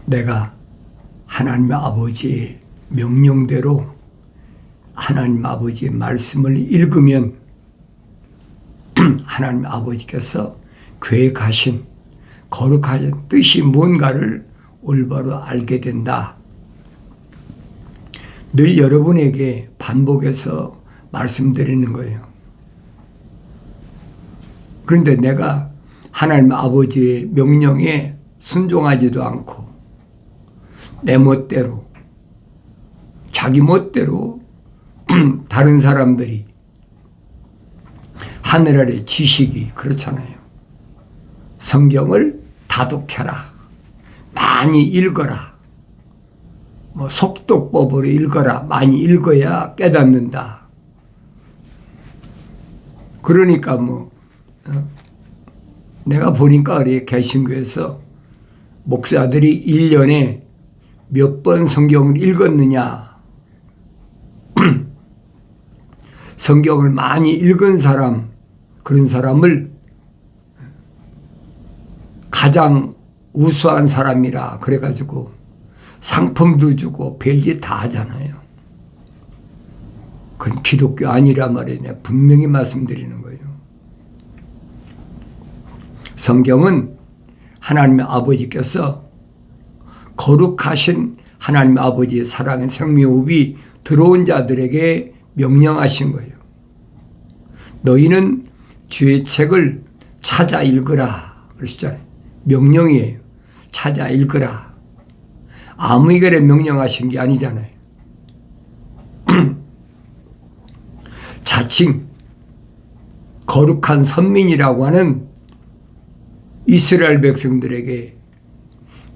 내가 하나님 아버지의 명령대로 하나님 아버지의 말씀을 읽으면 하나님 아버지께서 계획하신 거룩하신 뜻이 뭔가를 올바로 알게 된다. 늘 여러분에게 반복해서 말씀드리는 거예요. 그런데 내가 하나님 아버지의 명령에 순종하지도 않고 내 멋대로 자기 멋대로 다른 사람들이 하늘 아래 지식이 그렇잖아요. 성경을 다독해라. 많이 읽어라. 속독법으로 읽어라. 많이 읽어야 깨닫는다. 그러니까 내가 보니까 우리 개신교에서 목사들이 1년에 몇 번 성경을 읽었느냐. 성경을 많이 읽은 사람, 그런 사람을 가장 우수한 사람이라 그래가지고 상품도 주고 별짓 다 하잖아요. 그건 기독교 아니라 말이네. 분명히 말씀드리는 거예요. 성경은 하나님 아버지께서 거룩하신 하나님 아버지의 사랑의 생명호흡이 들어온 자들에게 명령하신 거예요. 너희는 주의 책을 찾아 읽으라 그러시잖아요. 명령이에요. 찾아 읽으라. 아무에게나 명령하신 게 아니잖아요. 자칭 거룩한 선민이라고 하는 이스라엘 백성들에게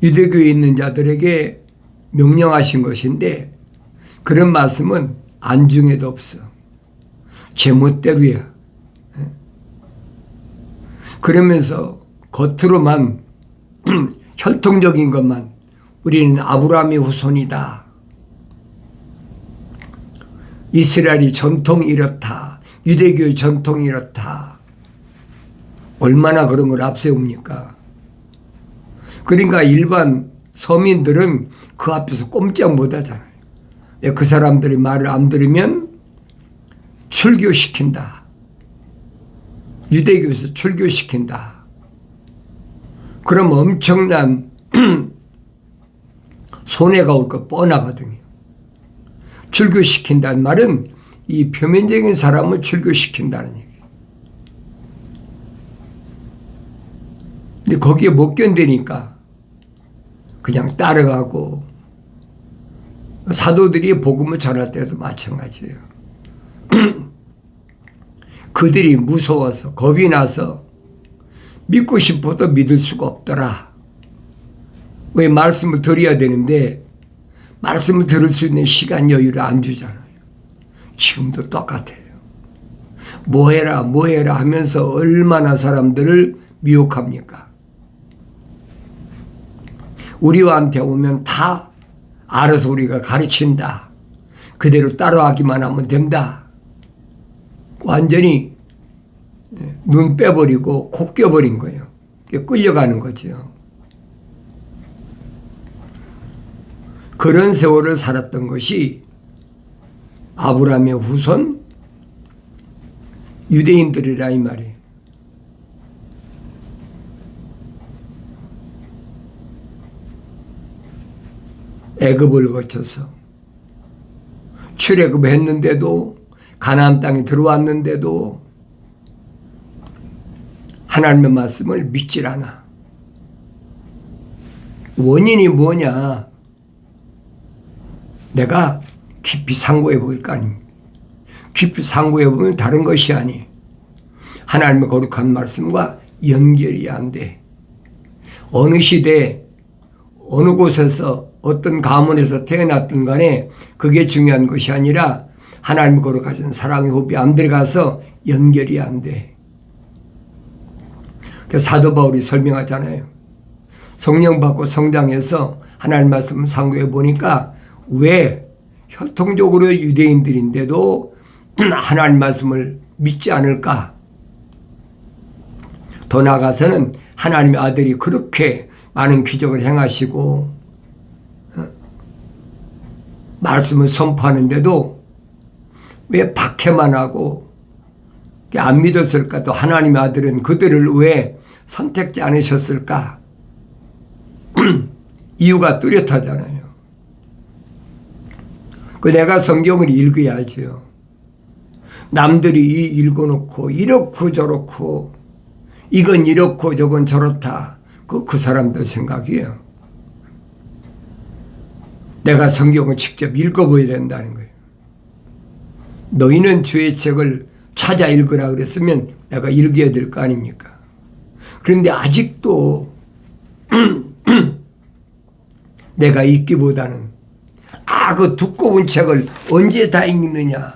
유대교에 있는 자들에게 명령하신 것인데 그런 말씀은 안중에도 없어. 제멋대로야. 그러면서 겉으로만 혈통적인 것만 우리는 아브라함의 후손이다. 이스라엘이 전통이 이렇다. 유대교의 전통이 이렇다. 얼마나 그런 걸 앞세웁니까? 그러니까 일반 서민들은 그 앞에서 꼼짝 못 하잖아요. 그 사람들이 말을 안 들으면 출교시킨다. 유대교에서 출교시킨다. 그럼 엄청난 손해가 올 거 뻔하거든요. 출교시킨다는 말은 이 표면적인 사람을 출교시킨다는 얘기예요. 근데 거기에 못 견디니까 그냥 따라가고 사도들이 복음을 전할 때도 마찬가지예요. 그들이 무서워서 겁이 나서 믿고 싶어도 믿을 수가 없더라. 왜 말씀을 드려야 되는데 말씀을 들을 수 있는 시간 여유를 안 주잖아요. 지금도 똑같아요. 뭐 해라 하면서 얼마나 사람들을 미혹합니까? 우리한테 오면 다 알아서 우리가 가르친다. 그대로 따라하기만 하면 된다. 완전히 눈 빼버리고 코 껴버린 거예요. 끌려가는 거죠. 그런 세월을 살았던 것이 아브라함의 후손 유대인들이라 이 말이에요. 애굽을 거쳐서 출애굽했는데도 가나안 땅에 들어왔는데도 하나님의 말씀을 믿질 않아. 원인이 뭐냐? 내가 깊이 상고해 볼 거 아닙니까? 깊이 상고해 보면 다른 것이 아니. 하나님의 거룩한 말씀과 연결이 안 돼. 어느 시대, 어느 곳에서 어떤 가문에서 태어났든 간에 그게 중요한 것이 아니라 하나님의 거룩하신 사랑의 호흡이 안 들어가서 연결이 안 돼. 그래서 사도 바울이 설명하잖아요. 성령 받고 성장해서 하나님 말씀 상고해 보니까 왜 혈통적으로 유대인들인데도 하나님 말씀을 믿지 않을까? 더 나아가서는 하나님의 아들이 그렇게 많은 기적을 행하시고 말씀을 선포하는데도 왜 박해만 하고 안 믿었을까? 또 하나님의 아들은 그들을 왜 선택지 않으셨을까? 이유가 뚜렷하잖아요. 내가 성경을 읽어야 알죠. 남들이 읽어놓고 이렇고 저렇고 이건 이렇고 저건 저렇다. 그 사람들 생각이에요. 내가 성경을 직접 읽어봐야 된다는 거예요. 너희는 주의 책을 찾아 읽으라 그랬으면 내가 읽어야 될 거 아닙니까? 그런데 아직도 내가 읽기보다는 그 두꺼운 책을 언제 다 읽느냐,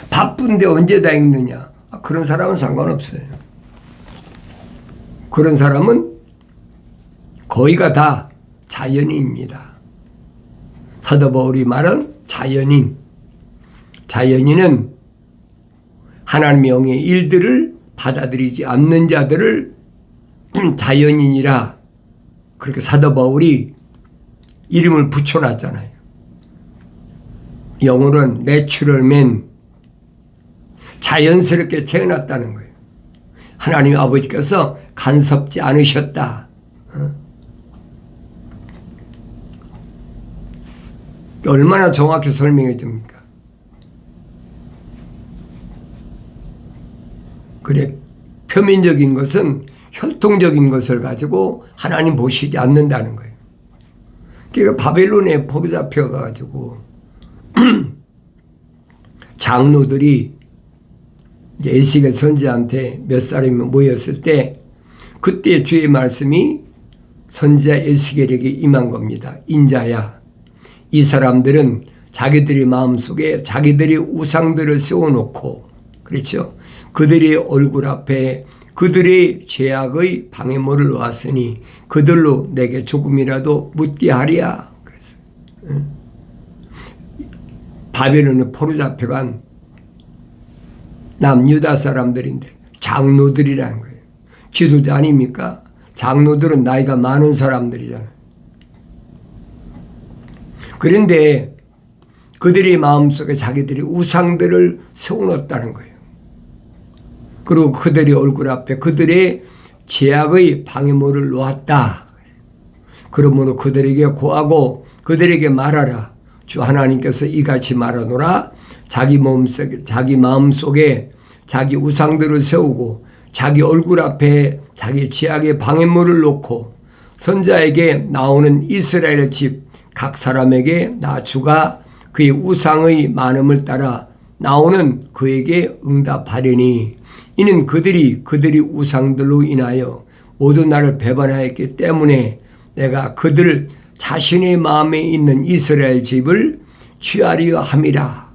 바쁜데 언제 다 읽느냐, 그런 사람은 상관없어요. 그런 사람은 거의가 다 자연인입니다. 사도 바울이 말한 자연인. 자연인은 하나님의 영의 일들을 받아들이지 않는 자들을 자연인이라 그렇게 사도 바울이 이름을 붙여놨잖아요. 영어로는 내추럴 맨, 자연스럽게 태어났다는 거예요. 하나님 아버지께서 간섭지 않으셨다. 얼마나 정확히 설명해 줍니까? 그래, 표면적인 것은 혈통적인 것을 가지고 하나님 보시지 않는다는 거예요. 그러니까 바벨론에 포로 잡혀가지고 장로들이 에스겔 선지자한테 몇 사람이 모였을 때 그때 주의 말씀이 선지자 에스겔에게 임한 겁니다. 인자야, 이 사람들은 자기들의 마음속에 자기들의 우상들을 세워놓고, 그렇죠? 그들의 얼굴 앞에 그들의 죄악의 방해물을 놓았으니 그들로 내게 조금이라도 묻게 하랴. 그래서 바벨론에 포로 잡혀간 남유다 사람들인데 장로들이라는 거예요. 지도자 아닙니까? 장로들은 나이가 많은 사람들이잖아요. 그런데 그들의 마음속에 자기들이 우상들을 세워놓았다는 거예요. 그리고 그들의 얼굴 앞에 그들의 죄악의 방해물을 놓았다. 그러므로 그들에게 고하고 그들에게 말하라. 주 하나님께서 이같이 말하노라. 자기 마음속에 자기 우상들을 세우고 자기 얼굴 앞에 자기 죄악의 방해물을 놓고 선자에게 나오는 이스라엘 집 각 사람에게 나 주가 그의 우상의 많음을 따라 나오는 그에게 응답하려니 이는 그들이 우상들로 인하여 모두 나를 배반하였기 때문에 내가 그들 자신의 마음에 있는 이스라엘 집을 취하려 함이라.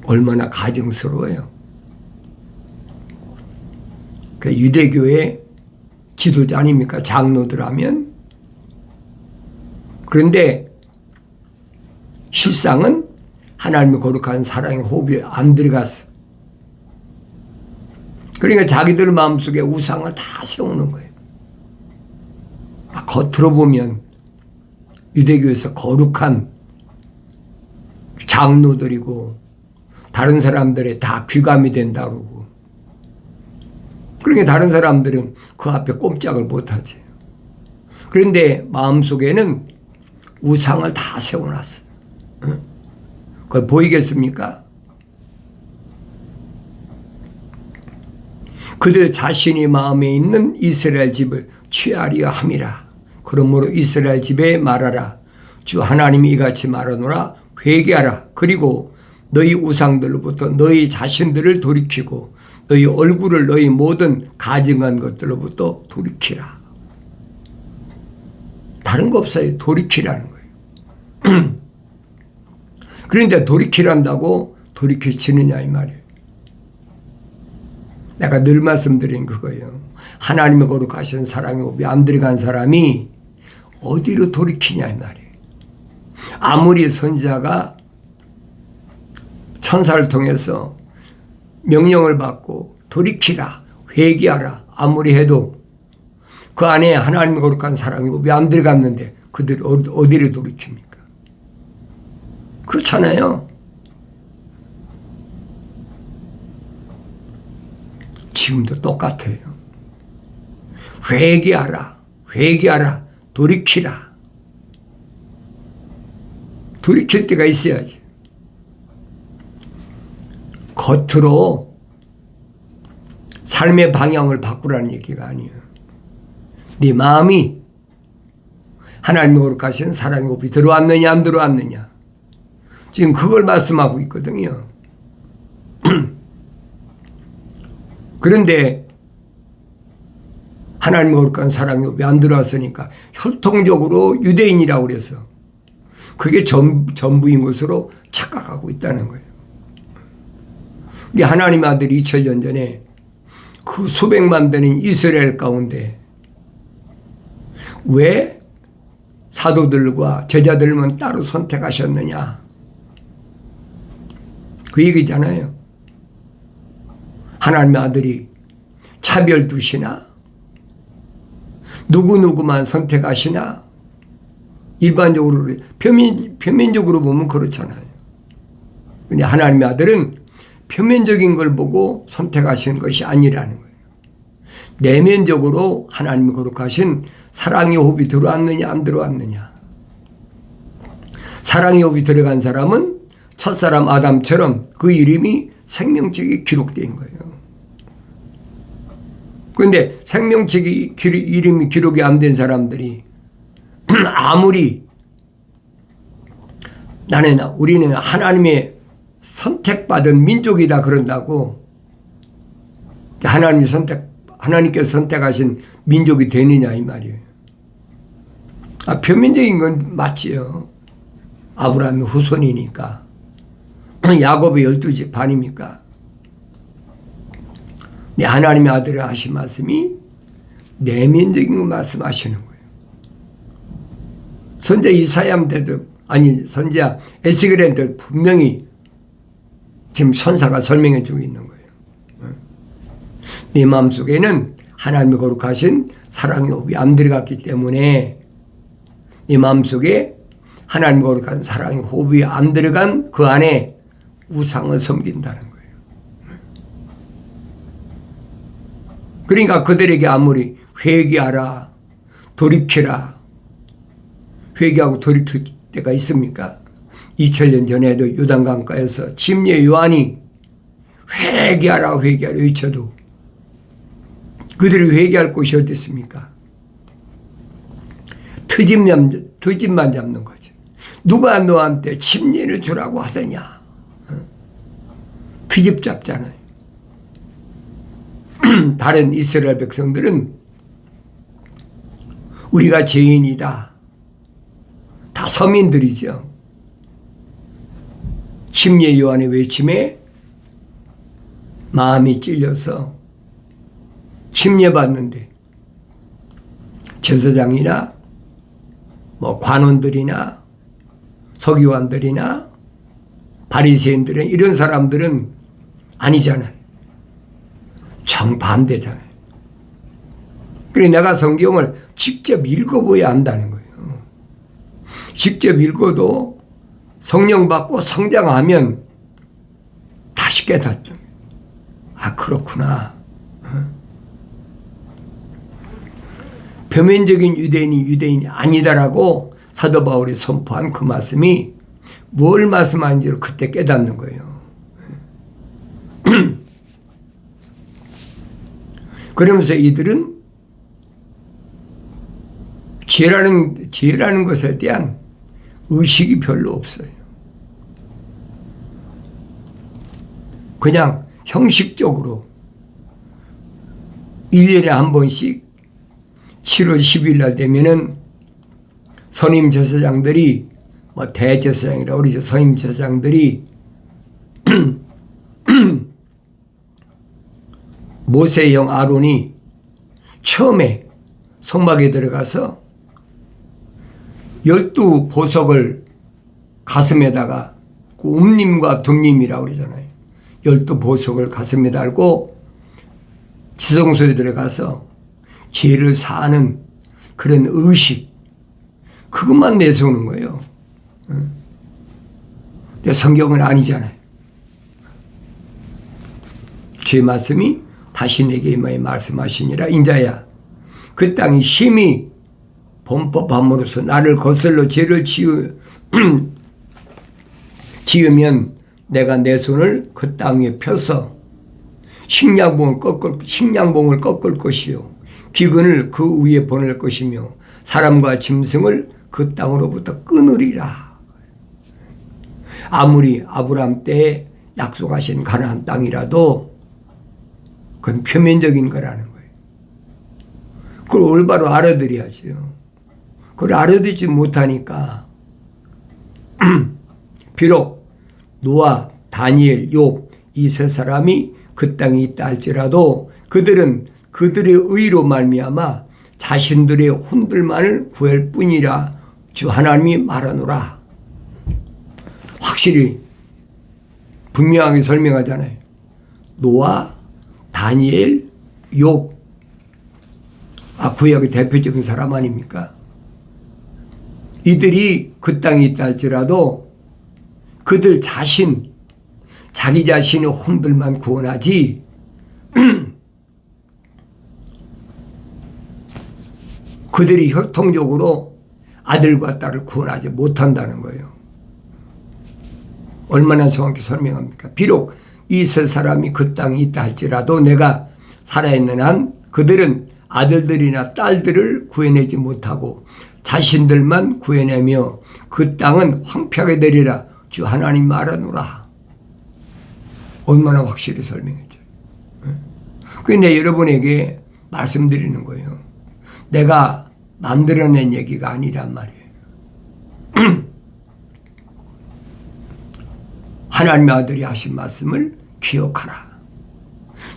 얼마나 가증스러워요. 그 유대교의 지도자 아닙니까? 장로들 하면. 그런데 실상은 하나님의 거룩한 사랑의 호흡이 안 들어갔어. 그러니까 자기들 마음속에 우상을 다 세우는 거예요. 겉으로 보면 유대교에서 거룩한 장로들이고 다른 사람들에 다 귀감이 된다고 그러고, 그러니까 다른 사람들은 그 앞에 꼼짝을 못하지. 그런데 마음속에는 우상을 다 세워놨어. 그걸 보이겠습니까? 그들 자신이 마음에 있는 이스라엘 집을 취하려 함이라. 그러므로 이스라엘 집에 말하라. 주 하나님이 이같이 말하노라. 회개하라. 그리고 너희 우상들로부터 너희 자신들을 돌이키고 너희 얼굴을 너희 모든 가증한 것들로부터 돌이키라. 다른 거 없어요. 돌이키라는 거예요. 그런데 돌이키란다고 돌이켜지느냐 이 말이에요. 내가 늘 말씀드린 그거예요. 하나님의 거룩하신 사랑의 호흡이 안 들어간 사람이 어디로 돌이키냐 이 말이에요. 아무리 선지자가 천사를 통해서 명령을 받고 돌이키라, 회개하라 아무리 해도 그 안에 하나님의 거룩한 사랑의 호흡이 안 들어갔는데 그들 어디를 돌이킵니까? 그렇잖아요. 지금도 똑같아요. 회개하라, 회개하라, 돌이키라. 돌이킬 때가 있어야지. 겉으로 삶의 방향을 바꾸라는 얘기가 아니에요. 네 마음이 하나님의 거룩하신 사랑의 호흡이 들어왔느냐 안 들어왔느냐. 지금 그걸 말씀하고 있거든요. 그런데 하나님의 거룩한 사랑의 호흡이 안 들어왔으니까 혈통적으로 유대인이라고 그래서 그게 전부인 것으로 착각하고 있다는 거예요. 우리 하나님의 아들이 2000년 전에 그 수백만 되는 이스라엘 가운데 왜 사도들과 제자들만 따로 선택하셨느냐. 그 얘기잖아요. 하나님의 아들이 차별 두시나? 누구누구만 선택하시나? 일반적으로, 표면적으로 보면 그렇잖아요. 근데 하나님의 아들은 표면적인 걸 보고 선택하시는 것이 아니라는 거예요. 내면적으로 하나님이 거룩하신 사랑의 호흡이 들어왔느냐 안 들어왔느냐. 사랑의 호흡이 들어간 사람은 첫사람 아담처럼 그 이름이 생명책에 기록된 거예요. 그런데 생명책에 이름이 기록이 안 된 사람들이 아무리 우리는 하나님의 선택받은 민족이다 그런다고 하나님께서 선택하신 민족이 되느냐 이 말이에요. 표면적인 건 맞지요. 아브라함의 후손이니까. 야곱의 12지파니까. 하나님의 아들을 하신 말씀이 내면적인 거 말씀하시는 거예요. 선지자 이사야한테도 선지자 에스겔한테도 분명히 지금 선사가 설명해 주고 있는 거예요. 네 마음속에는 하나님의 거룩하신 사랑의 호흡이 안 들어갔기 때문에 네 마음속에 하나님의 거룩한 사랑의 호흡이 안 들어간 그 안에 우상을 섬긴다는 거예요. 그러니까 그들에게 아무리 회개하라, 돌이키라, 회개하고 돌이킬 때가 있습니까? 2000년 전에도 요단강가에서 침례 요한이 회개하라 회개하라 외쳐도 그들이 회개할 곳이 어딨습니까? 트집만 잡는 거죠. 누가 너한테 침례를 주라고 하더냐. 트집 잡잖아요. 다른 이스라엘 백성들은 우리가 죄인이다. 다 서민들이죠. 침례 요한의 외침에 마음이 찔려서 침례받는데 제사장이나 관원들이나 서기관들이나 바리새인들은 이런 사람들은 아니잖아요. 정반대잖아요. 그래서 내가 성경을 직접 읽어봐야 한다는 거예요. 직접 읽어도 성령 받고 성장하면 다시 깨닫죠. 그렇구나. 표면적인 유대인이 아니다라고 사도 바울이 선포한 그 말씀이 뭘 말씀하는지를 그때 깨닫는 거예요. 그러면서 이들은 죄라는 것에 대한 의식이 별로 없어요. 그냥 형식적으로 1년에 한 번씩 7월 10일 날 되면은 선임 제사장들이 대제사장이라고 그러죠. 선임 제사장들이 모세의 형 아론이 처음에 성막에 들어가서 12보석을 가슴에다가 그 음림과 둠림이라고 그러잖아요. 12보석을 가슴에 달고 지성소에 들어가서 죄를 사하는 그런 의식, 그것만 내세우는 거예요. 근데 성경은 아니잖아요. 주의 말씀이 다시 내게 임하여 말씀하시니라. 인자야, 그 땅이 심히 범법함으로써 나를 거슬러 죄를 지으면 내가 내 손을 그 땅 위에 펴서 식량봉을 꺾을 것이요 기근을 그 위에 보낼 것이며 사람과 짐승을 그 땅으로부터 끊으리라. 아무리 아브라함 때에 약속하신 가나안 땅이라도 그건 표면적인 거라는 거예요. 그걸 올바로 알아들여야죠. 그걸 알아듣지 못하니까 비록 노아, 다니엘, 욥 이 세 사람이 그 땅에 있다 할지라도 그들은 그들의 의로 말미암아 자신들의 혼들만을 구할 뿐이라 주 하나님이 말하노라. 확실히 분명하게 설명하잖아요. 노아, 다니엘, 욥, 구약의 대표적인 사람 아닙니까? 이들이 그 땅에 있다 할지라도 그들 자기 자신의 혼들만 구원하지 그들이 혈통적으로 아들과 딸을 구원하지 못한다는 거예요. 얼마나 정확히 설명합니까? 비록 이 세 사람이 그 땅에 있다 할지라도 내가 살아있는 한 그들은 아들들이나 딸들을 구해내지 못하고 자신들만 구해내며 그 땅은 황폐하게 되리라 주 하나님 말하노라. 얼마나 확실히 설명했죠. 그런데 여러분에게 말씀드리는 거예요. 내가 만들어낸 얘기가 아니란 말이에요. 하나님의 아들이 하신 말씀을 기억하라.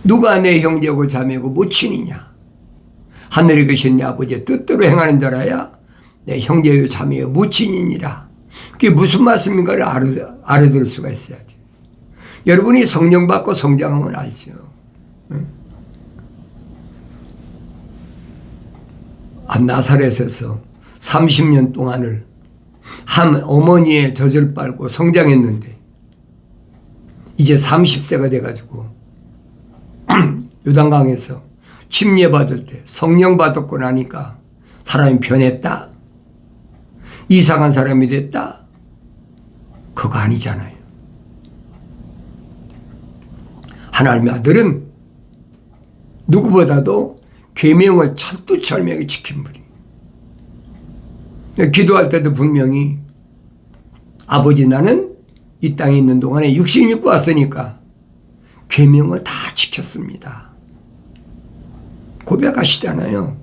누가 내 형제고 자매고 모친이냐? 하늘에 계신 내 아버지의 뜻대로 행하는 자라야 내 형제요 자매요 모친이니라. 그게 무슨 말씀인가를 알아들을 수가 있어야지. 여러분이 성령 받고 성장하면 알죠. 나사렛에서 30년 동안을 한 어머니의 젖을 빨고 성장했는데 이제 30세가 돼가지고 요단강에서 침례받을 때 성령 받았고 나니까 사람이 변했다? 이상한 사람이 됐다? 그거 아니잖아요. 하나님의 아들은 누구보다도 계명을 철두철미하게 지킨 분이. 기도할 때도 분명히 아버지 나는 이 땅에 있는 동안에 육신 입고 왔으니까 계명을 다 지켰습니다. 고백하시잖아요.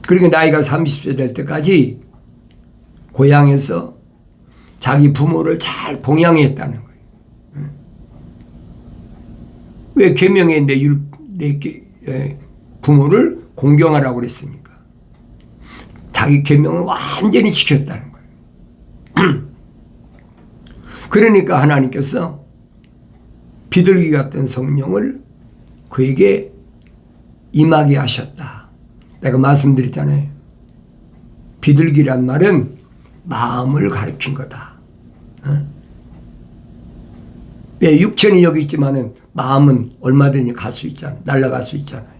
그러니까 나이가 30세 될 때까지 고향에서 자기 부모를 잘 봉양했다는 거예요. 왜 계명에 내 부모를 공경하라고 그랬습니까? 자기 계명을 완전히 지켰다는 거예요. 그러니까 하나님께서 비둘기 같은 성령을 그에게 임하게 하셨다. 내가 말씀드렸잖아요. 비둘기란 말은 마음을 가리킨 거다. 왜 육체는 여기 있지만은 마음은 얼마든지 갈 수 있잖아요. 날아갈 수 있잖아요.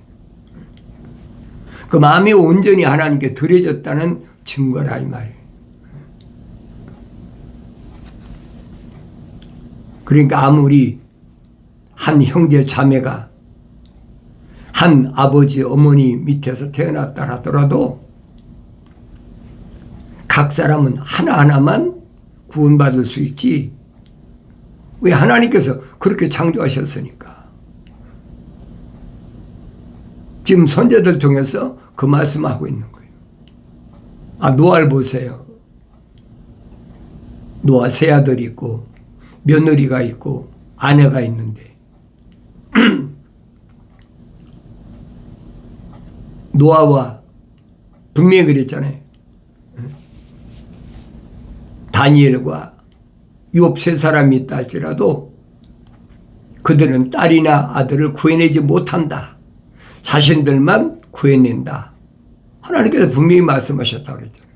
그 마음이 온전히 하나님께 드려졌다는 증거라 이 말이에요. 그러니까 아무리 한 형제 자매가 한 아버지 어머니 밑에서 태어났다 하더라도 각 사람은 하나하나만 구원받을 수 있지. 왜? 하나님께서 그렇게 창조하셨으니까. 지금 선제들 통해서 그 말씀하고 있는 거예요. 노아를 보세요. 노아 세 아들이 있고 며느리가 있고 아내가 있는데 노아와 분명히 그랬잖아요. 다니엘과 욥 세 사람이 있다 할지라도 그들은 딸이나 아들을 구해내지 못한다. 자신들만 구해낸다. 하나님께서 분명히 말씀하셨다고 그랬잖아요.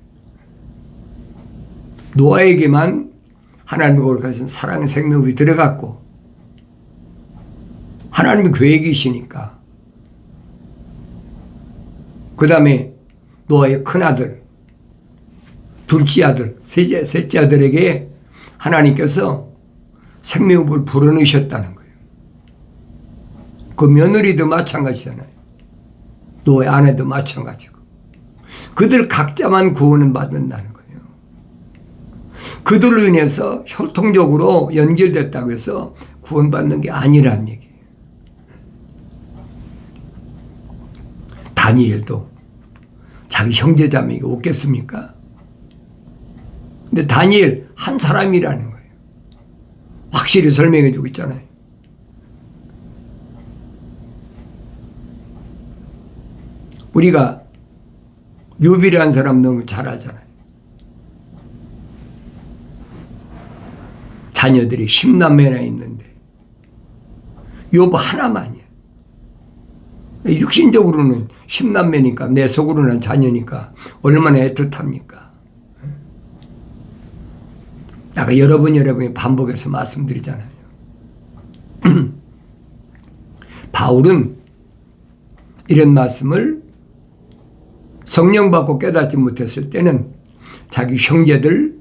노아에게만 하나님의 거룩하신 사랑의 생명이 들어갔고 하나님의 계획이시니까 그 다음에 노아의 큰아들, 둘째 아들, 셋째 아들에게 하나님께서 생명을 불어넣으셨다는 거예요. 그 며느리도 마찬가지잖아요. 노아의 아내도 마찬가지고. 그들 각자만 구원은 받는다는 거예요. 그들로 인해서 혈통적으로 연결됐다고 해서 구원받는 게 아니란 얘기예요. 다니엘도 자기 형제자매가 없겠습니까? 근데 다니엘 한 사람이라는 거예요. 확실히 설명해 주고 있잖아요. 우리가 욥이라는 사람 너무 잘 알잖아요. 자녀들이 10남매나 있는데 욥 하나만이야. 육신적으로는 10남매니까 내 속으로는 자녀니까 얼마나 애틋합니까? 내가 여러 번 반복해서 말씀드리잖아요. 바울은 이런 말씀을 성령 받고 깨닫지 못했을 때는 자기 형제들,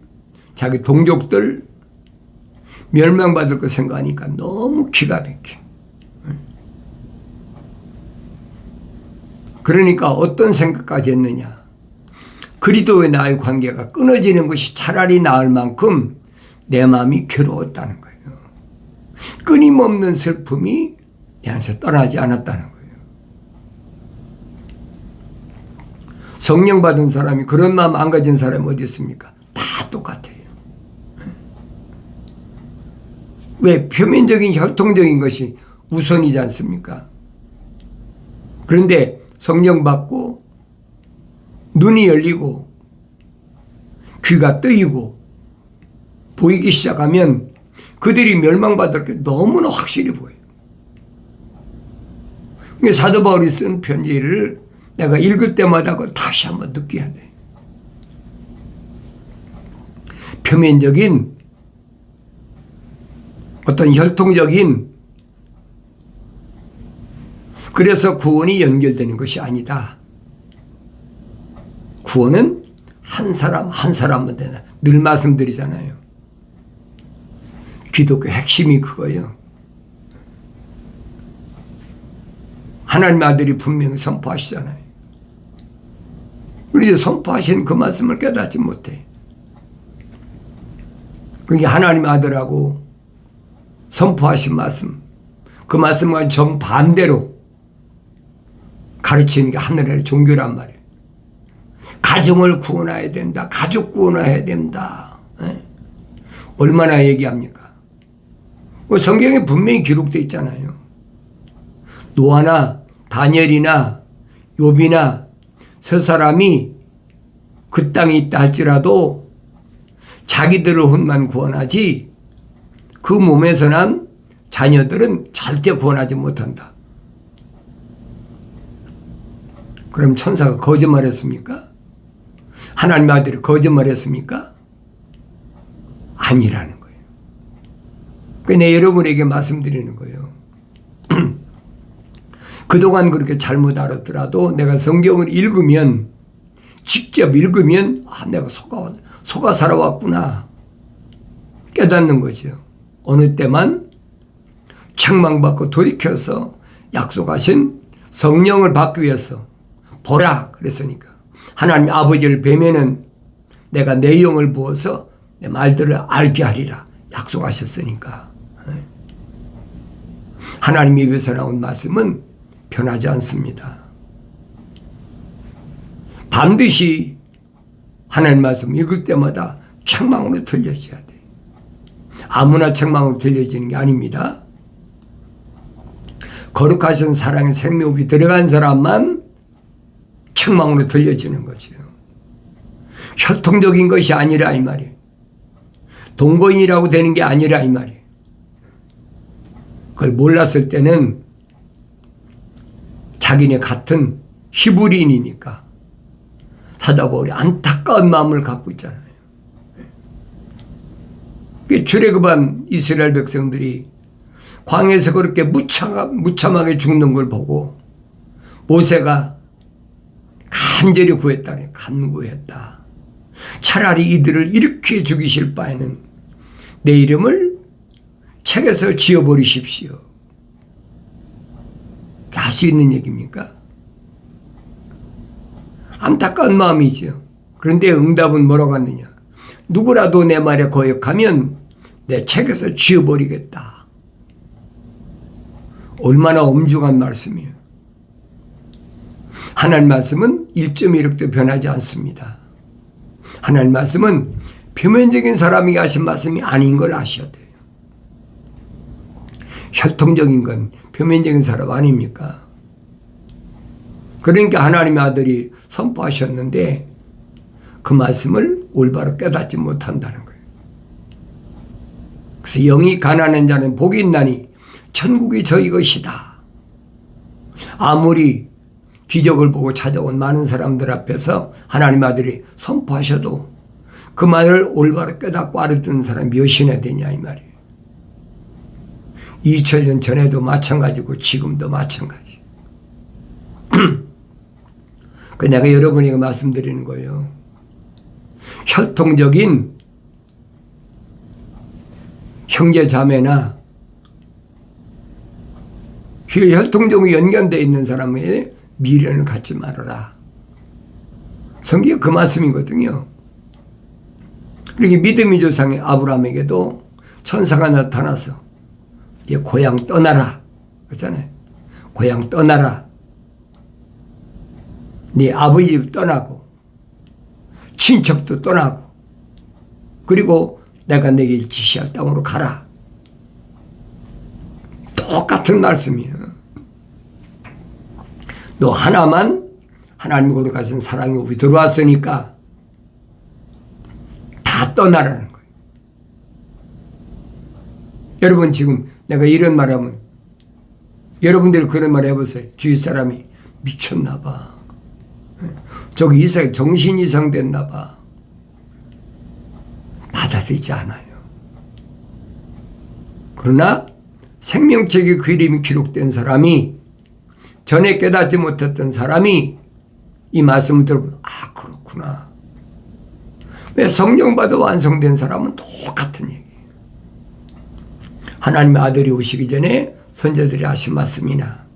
자기 동족들 멸망받을 거 생각하니까 너무 기가 막혀. 그러니까 어떤 생각까지 했느냐. 그리스도의 나의 관계가 끊어지는 것이 차라리 나을 만큼 내 마음이 괴로웠다는 거예요. 끊임없는 슬픔이 내한테 떠나지 않았다는 거예요. 성령 받은 사람이 그런 마음 안 가진 사람이 어디 있습니까? 다 똑같아요. 왜? 표면적인 혈통적인 것이 우선이지 않습니까? 그런데 성령 받고 눈이 열리고 귀가 뜨이고 보이기 시작하면 그들이 멸망받을 게 너무나 확실히 보여요. 사도 바울이 쓴 편지를 내가 읽을 때마다 그걸 다시 한번 느껴야 돼. 표면적인 어떤 혈통적인 그래서 구원이 연결되는 것이 아니다. 구원은 한 사람 한 사람만 되나. 늘 말씀드리잖아요. 기독교 핵심이 그거예요. 하나님 아들이 분명히 선포하시잖아요. 우리 이제 선포하신 그 말씀을 깨닫지 못해. 그게 하나님 아들하고 선포하신 말씀, 그 말씀과 정반대로 가르치는 게 하늘의 종교란 말이에요. 가정을 구원해야 된다. 가족 구원해야 된다. 얼마나 얘기합니까? 성경에 분명히 기록되어 있잖아요. 노아나 다니엘이나 욥이나 저 사람이 그 땅에 있다 할지라도 자기들의 혼만 구원하지 그 몸에서 난 자녀들은 절대 구원하지 못한다. 그럼 천사가 거짓말했습니까? 하나님의 아들이 거짓말했습니까? 아니라는 거예요. 그러니까 여러분에게 말씀드리는 거예요. 그동안 그렇게 잘못 알았더라도 내가 성경을 읽으면 직접 읽으면 내가 속아 살아왔구나 깨닫는 거죠. 어느 때만 책망받고 돌이켜서 약속하신 성령을 받기 위해서 보라 그랬으니까 하나님 아버지를 뵈면은 내가 내 영을 부어서 내 말들을 알게 하리라 약속하셨으니까 하나님 입에서 나온 말씀은 변하지 않습니다. 반드시 하나님 말씀 읽을 때마다 책망으로 들려져야 돼. 아무나 책망으로 들려지는 게 아닙니다. 거룩하신 사랑의 생명이 들어간 사람만 책망으로 들려지는 거죠. 혈통적인 것이 아니라 이 말이에요. 동거인이라고 되는 게 아니라 이 말이에요. 그걸 몰랐을 때는 자기네 같은 히브리인이니까 사도 바울이 안타까운 마음을 갖고 있잖아요. 출애굽한 이스라엘 백성들이 광야에서 그렇게 무참하게 죽는 걸 보고 모세가 간절히 구했다네. 간구했다. 차라리 이들을 이렇게 죽이실 바에는 내 이름을 책에서 지워버리십시오. 할 수 있는 얘기입니까? 안타까운 마음이죠. 그런데 응답은 뭐라고 하느냐. 누구라도 내 말에 거역하면 내 책에서 지워버리겠다. 얼마나 엄중한 말씀이에요. 하나님 말씀은 1.1획도 변하지 않습니다. 하나님 말씀은 표면적인 사람이 하신 말씀이 아닌 걸 아셔야 돼요. 혈통적인 건 표면적인 사람 아닙니까? 그러니까 하나님의 아들이 선포하셨는데 그 말씀을 올바로 깨닫지 못한다는 거예요. 그래서 영이 가난한 자는 복이 있나니 천국이 저희 것이다. 아무리 기적을 보고 찾아온 많은 사람들 앞에서 하나님의 아들이 선포하셔도 그 말을 올바로 깨닫고 알아듣는 사람이 몇이나 되냐 이 말이에요. 2000년 전에도 마찬가지고 지금도 마찬가지. 그 내가 여러분에게 말씀드리는 거예요. 혈통적인 형제 자매나 혈통적으로 연관되어 있는 사람에게 미련을 갖지 말아라. 성경이 그 말씀이거든요. 그렇게 믿음의 조상의 아브라함에게도 천사가 나타나서 고향 떠나라 그렇잖아요. 고향 떠나라. 네 아버지 집 떠나고 친척도 떠나고 그리고 내가 내게 지시할 땅으로 가라. 똑같은 말씀이에요. 너 하나만 하나님 거룩하신 사랑의 호흡이 들어왔으니까 다 떠나라는 거예요. 여러분 지금 내가 이런 말하면 여러분들이 그런 말 해보세요. 주위 사람이 미쳤나 봐. 저기 이상 정신 이상 됐나 봐. 받아들이지 않아요. 그러나 생명책의 그 이름이 기록된 사람이 전에 깨닫지 못했던 사람이 이 말씀을 들어보면 아 그렇구나. 왜 성령 받아 완성된 사람은 똑같은 얘기예요. 하나님의 아들이 오시기 전에 선자들이 하신 말씀이나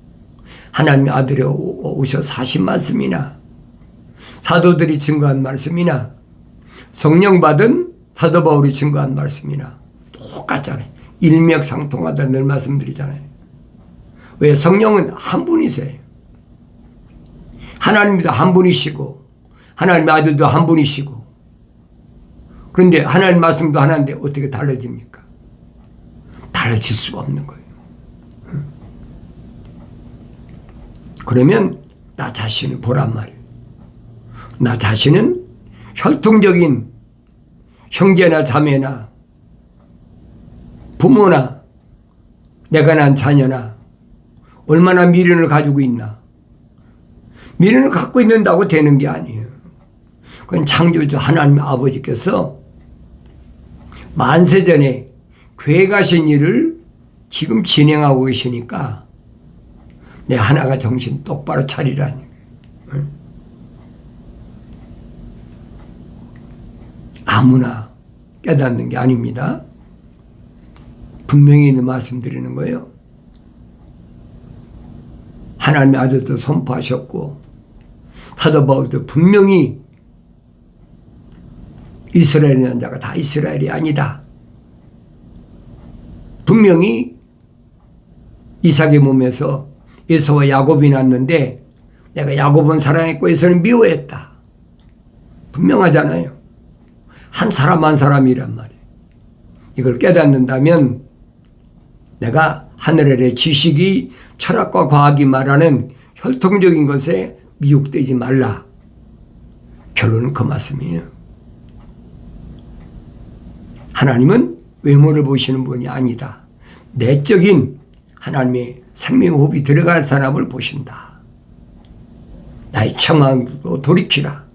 하나님의 아들이 오셔서 하신 말씀이나 사도들이 증거한 말씀이나 성령 받은 사도 바울이 증거한 말씀이나 똑같잖아요. 일맥상통하다는 늘 말씀드리잖아요. 왜 성령은 한 분이세요. 하나님도 한 분이시고 하나님의 아들도 한 분이시고 그런데 하나님 말씀도 하나인데 어떻게 달라집니까? 달라질 수가 없는 거예요. 그러면 나 자신을 보란 말이에요. 나 자신은 혈통적인 형제나 자매나 부모나 내가 낳은 자녀나 얼마나 미련을 가지고 있나. 미련을 갖고 있는다고 되는 게 아니에요. 그건 창조주 하나님 아버지께서 만세전에 계획하신 일을 지금 진행하고 계시니까 내 하나가 정신 똑바로 차리라니. 아무나 깨닫는 게 아닙니다. 분명히 말씀드리는 거예요. 하나님의 아들도 선포하셨고 사도 바울도 분명히 이스라엘이라는 자가 다 이스라엘이 아니다. 분명히 이삭의 몸에서 에서와 야곱이 났는데 내가 야곱은 사랑했고 에서는 미워했다. 분명하잖아요. 한 사람 한 사람이란 말이에요. 이걸 깨닫는다면 내가 하늘 아래 지식이 철학과 과학이 말하는 혈통적인 것에 미혹되지 말라. 결론은 그 말씀이에요. 하나님은 외모를 보시는 분이 아니다. 내적인 하나님의 생명의 호흡이 들어간 사람을 보신다. 나의 청함으로 돌이키라.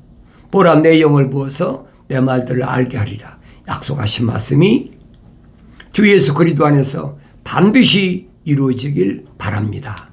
보라 내 영을 부어서 내 말들을 알게 하리라. 약속하신 말씀이 주 예수 그리스도 안에서 반드시 이루어지길 바랍니다.